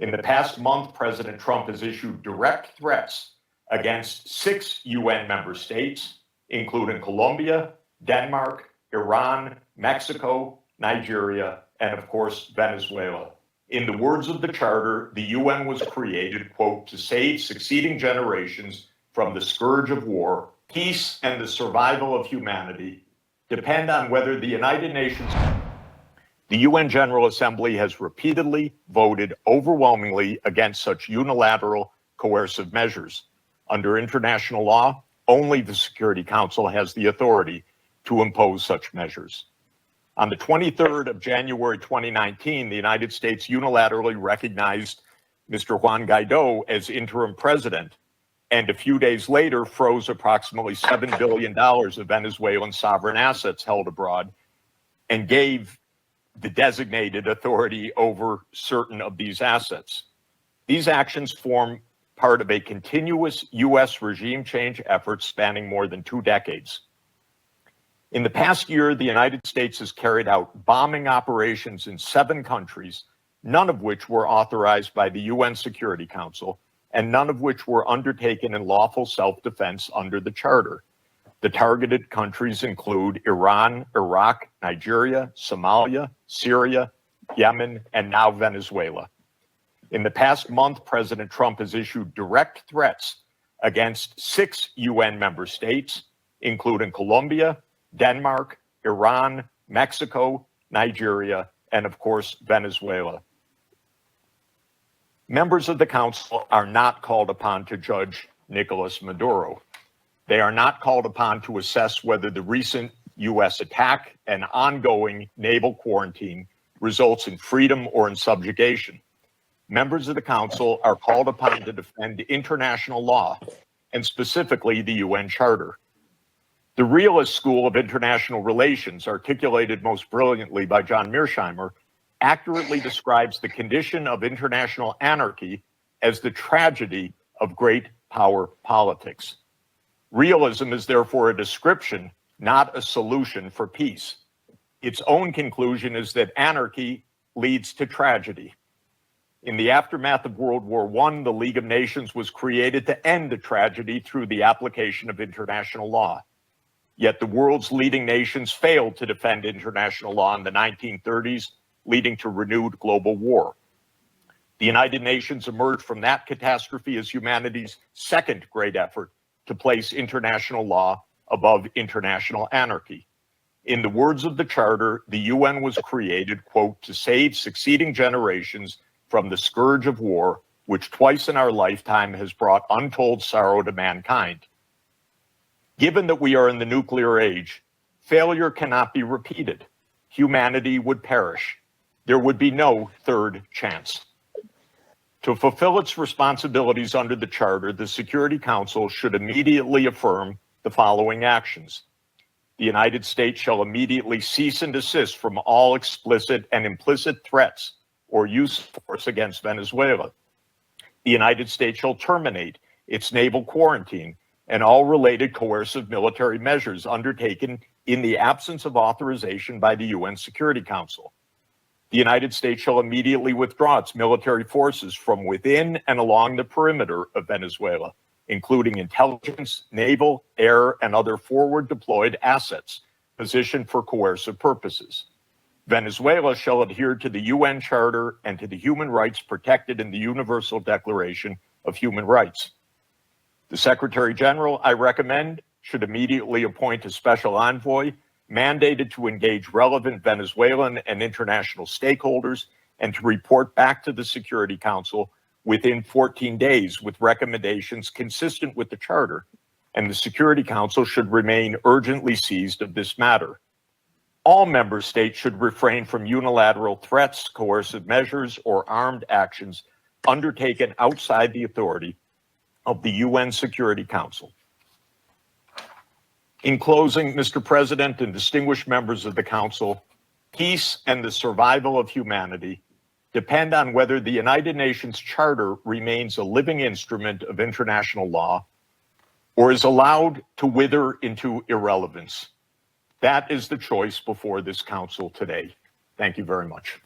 In the past month, President Trump has issued direct threats against 6 UN member states, including Colombia, Denmark, Iran, Mexico, Nigeria, and of course, Venezuela. In the words of the Charter, the UN was created, quote, to save succeeding generations from the scourge of war. Peace and the survival of humanity depend on whether the United Nations. The UN General Assembly has repeatedly voted overwhelmingly against such unilateral coercive measures. Under international law, only the Security Council has the authority to impose such measures. On the 23rd of January 2019, the United States unilaterally recognized Mr. Juan Guaido as interim president, and a few days later froze approximately $7 billion of Venezuelan sovereign assets held abroad and gave the designated authority over certain of these assets. These actions form part of a continuous U.S. regime change effort spanning more than 2 decades. In the past year, the United States has carried out bombing operations in 7 countries, none of which were authorized by the UN Security Council, and none of which were undertaken in lawful self-defense under the Charter. The targeted countries include Iran, Iraq, Nigeria, Somalia, Syria, Yemen, and now Venezuela. In the past month, President Trump has issued direct threats against 6 UN member states, including Colombia, Denmark, Iran, Mexico, Nigeria, and of course, Venezuela. Members of the Council are not called upon to judge Nicolas Maduro. They are not called upon to assess whether the recent U.S. attack and ongoing naval quarantine results in freedom or in subjugation. Members of the Council are called upon to defend international law, and specifically the UN Charter. The realist school of international relations, articulated most brilliantly by John Mearsheimer, accurately describes the condition of international anarchy as the tragedy of great power politics. Realism is therefore a description, not a solution for peace. Its own conclusion is that anarchy leads to tragedy. In the aftermath of World War I, the League of Nations was created to end the tragedy through the application of international law. Yet the world's leading nations failed to defend international law in the 1930s, leading to renewed global war. The United Nations emerged from that catastrophe as humanity's second great effort to place international law above international anarchy. In the words of the Charter, the UN was created, quote, to save succeeding generations from the scourge of war, which twice in our lifetime has brought untold sorrow to mankind. Given that we are in the nuclear age, failure cannot be repeated. Humanity would perish. There would be no third chance. To fulfill its responsibilities under the Charter, the Security Council should immediately affirm the following actions. The United States shall immediately cease and desist from all explicit and implicit threats or use of force against Venezuela. The United States shall terminate its naval quarantine and all related coercive military measures undertaken in the absence of authorization by the UN Security Council. The United States shall immediately withdraw its military forces from within and along the perimeter of Venezuela, including intelligence, naval, air, and other forward deployed assets positioned for coercive purposes. Venezuela shall adhere to the UN Charter and to the human rights protected in the Universal Declaration of Human Rights. The Secretary General, I recommend, should immediately appoint a special envoy mandated to engage relevant Venezuelan and international stakeholders and to report back to the Security Council within 14 days with recommendations consistent with the Charter, and the Security Council should remain urgently seized of this matter. All member states should refrain from unilateral threats, coercive measures, or armed actions undertaken outside the authority of the UN Security Council. In closing, Mr. President and distinguished members of the Council, peace and the survival of humanity depend on whether the United Nations Charter remains a living instrument of international law or is allowed to wither into irrelevance. That is the choice before this Council today. Thank you very much.